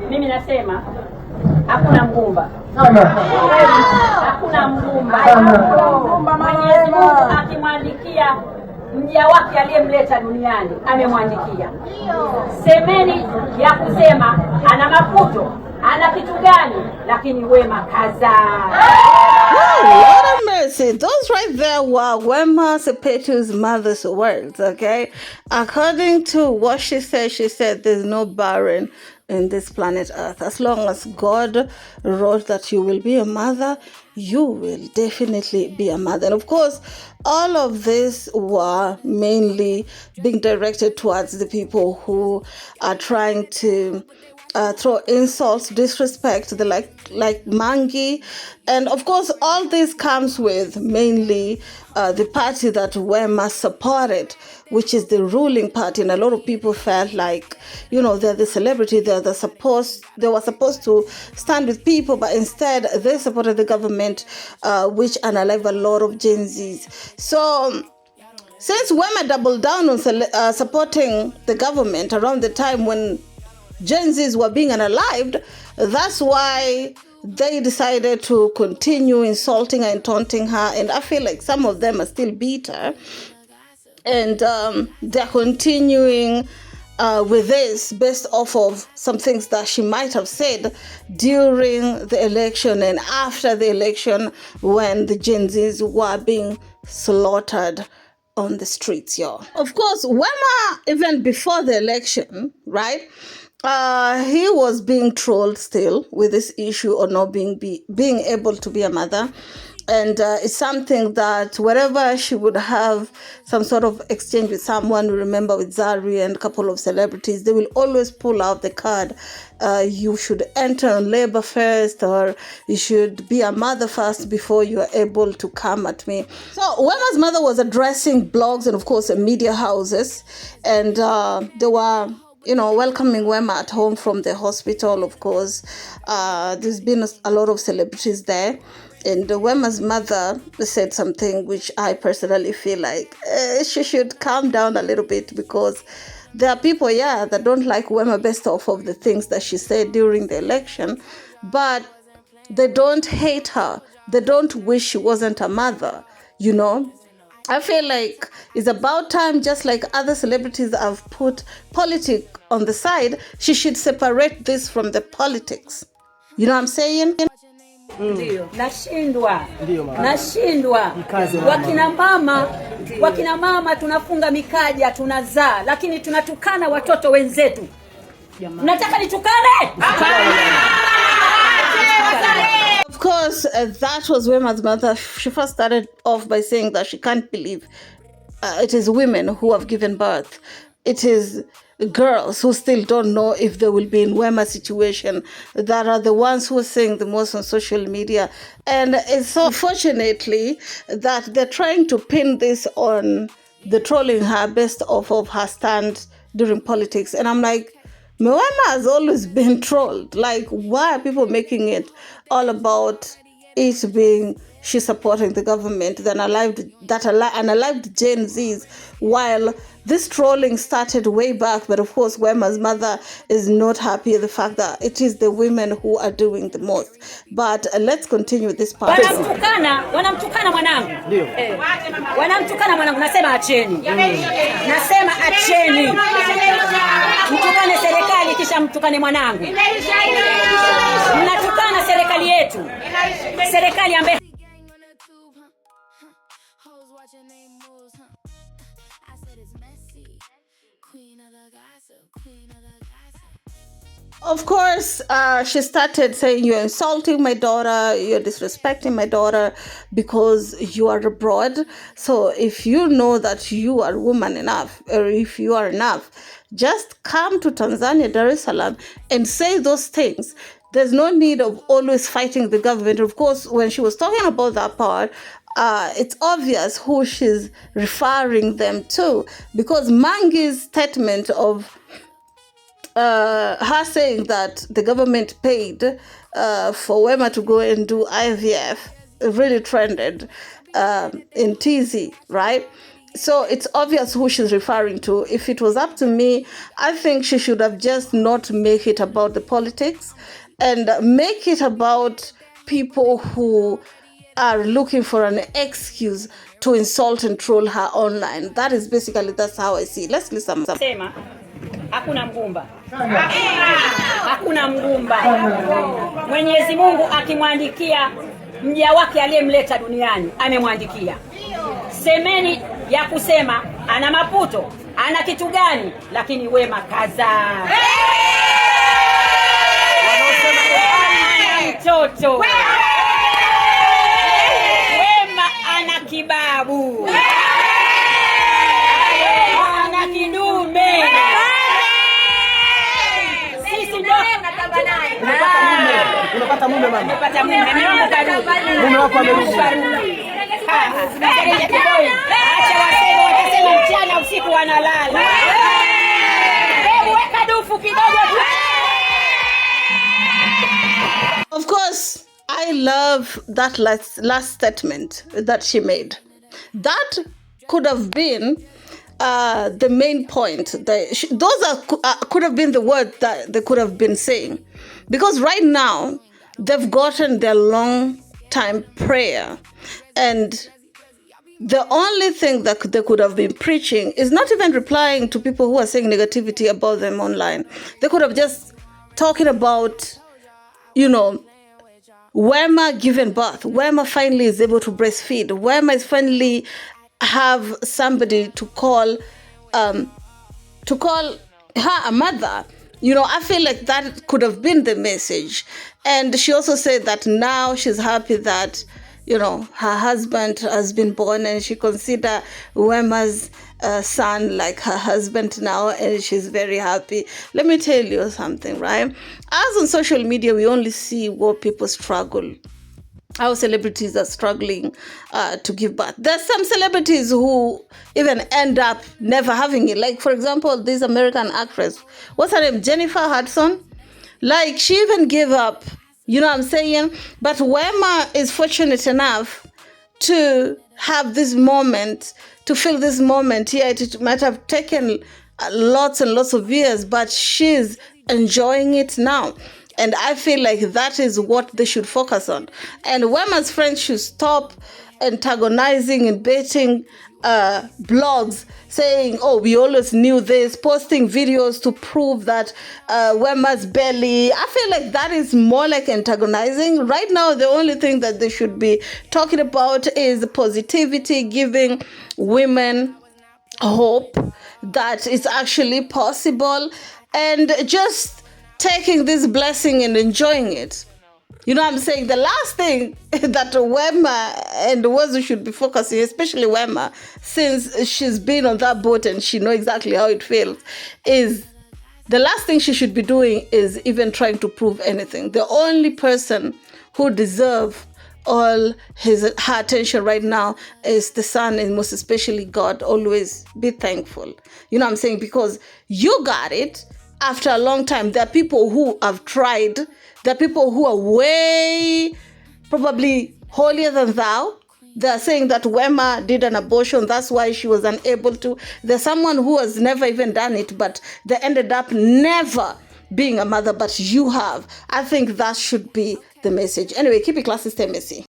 Mimi nasema hakuna mgumba. Hakuna mgumba. Mwenyezi Mungu akimwandikia mja wake aliyemleta duniani amemwandikia. Semeni ya kusema ana mafuto, ana kitu gani, lakini wema kaza. Lord of mercy. Those right there were Wema Sepetu's mother's words, okay? According to what she said there's no barren in this planet Earth. As long as God wrote that you will be a mother, you will definitely be a mother. And of course, all of this were mainly being directed towards the people who are trying to throw insults, disrespect, the like mange. And of course, all this comes with mainly the party that Wema supported, which is the ruling party. And a lot of people felt like, you know, they're the celebrity, they were supposed to stand with people, but instead they supported the government, which unalive a lot of Gen Zs. So since Wema doubled down on supporting the government around the time when Gen Zs were being unalived, that's why they decided to continue insulting her and taunting her. And I feel like some of them are still bitter. And they're continuing with this based off of some things that she might have said during the election and after the election when the Gen Zs were being slaughtered on the streets, y'all. Of course, Wema, even before the election, right? He was being trolled still with this issue of not being able to be a mother. And it's something that wherever she would have some sort of exchange with someone, remember with Zari and a couple of celebrities, they will always pull out the card. You should enter on labor first, or you should be a mother first before you are able to come at me. So Wema's mother was addressing blogs and of course media houses, and they were, you know, welcoming Wema at home from the hospital, of course. There's been a lot of celebrities there. And Wema's mother said something which I personally feel like she should calm down a little bit, because there are people, that don't like Wema based off of the things that she said during the election, but they don't hate her. They don't wish she wasn't a mother, you know. I feel like it's about time, just like other celebrities have put politics on the side, she should separate this from the politics. You know what I'm saying? Ndio. Nashindwa. Wakina mama tunafunga mikaja, tunazaa, lakini tunatukana watoto wenzetu. Nataka nitukane? Of course, that was Wema's mother. She first started off by saying that she can't believe it is women who have given birth. It is girls who still don't know if they will be in Wema's situation that are the ones who are saying the most on social media. And it's so unfortunately that they're trying to pin this on the trolling her based off of her stand during politics. And I'm like, Wema has always been trolled. Like, why are people making it all about it being she's supporting the government than unalived Gen Zs, while this trolling started way back? But of course, Wema's mother is not happy with the fact that it is the women who are doing the most. But let's continue this part. Wanamtukana mwanangu. Ndio. Wanamtukana mwanangu, nasema acheni. Nasema acheni. Mtukane serikali kisha mtukane mwanangu. Mnatukana serikali yetu. Serikali ambaye Of course, she started saying, you're insulting my daughter, you're disrespecting my daughter because you are abroad. So if you know that you are woman enough, or if you are enough, just come to Tanzania, Dar es Salaam, and say those things. There's no need of always fighting the government. Of course, when she was talking about that part, it's obvious who she's referring them to, because Mangi's statement of her saying that the government paid for Wema to go and do IVF really trended in TZ, right? So it's obvious who she's referring to. If it was up to me, I think she should have just not make it about the politics and make it about people who are looking for an excuse to insult and troll her online. That's how I see it. Let's listen. Sema hakuna mgumba. Hakuna mgumba. Mwenyezi Mungu akimwandikia mja wake aliyemleta duniani amemwandikia. Semeni ya kusema ana maputo, ana kitu gani, lakini wema kaza. Mtoto. Wema ana kibabu. Ana kidume. Sisi ndio tunatamba naye. Unapata mume mama. Unapata mume. Mume wako amerudi. Acha waseme, watasema mchana usiku wanalala. Hebu weka dufu kidogo. Of course, I love that last statement that she made. That could have been the main point. Could have been the word that they could have been saying. Because right now, they've gotten their long time prayer. And the only thing that they could have been preaching is not even replying to people who are saying negativity about them online. They could have just talking about, Wema given birth. Wema finally is able to breastfeed. Wema is finally have somebody to call her a mother. I feel like that could have been the message. And she also said that now she's happy that, her husband has been born and she consider Wema's son like her husband now, and she's very happy. Let me tell you something, right? As on social media, we only see what people struggle, how celebrities are struggling to give birth. There's some celebrities who even end up never having it. Like, for example, this American actress, what's her name? Jennifer Hudson. Like, she even gave up, you know what I'm saying? But Wema is fortunate enough to have this moment, to feel this moment. Yeah, it might have taken lots and lots of years, but she's enjoying it now. And I feel like that is what they should focus on. And Wema's friends should stop antagonizing and baiting blogs, saying, oh, we always knew this, posting videos to prove that Wema's belly. I feel like that is more like antagonizing. Right now, the only thing that they should be talking about is positivity, giving women hope that it's actually possible, and just taking this blessing and enjoying it. You know what I'm saying? The last thing that Wema and Wozu should be focusing, especially Wema, since she's been on that boat and she knows exactly how it feels, is the last thing she should be doing is even trying to prove anything. The only person who deserves all her attention right now is the son, and most especially God. Always be thankful. You know what I'm saying? Because you got it after a long time. There are people who have tried. There are people who are way probably holier than thou. They are saying that Wema did an abortion, that's why she was unable to. There's someone who has never even done it, but they ended up never being a mother, but you have. I think that should be the message. Anyway, keep it classy, stay messy.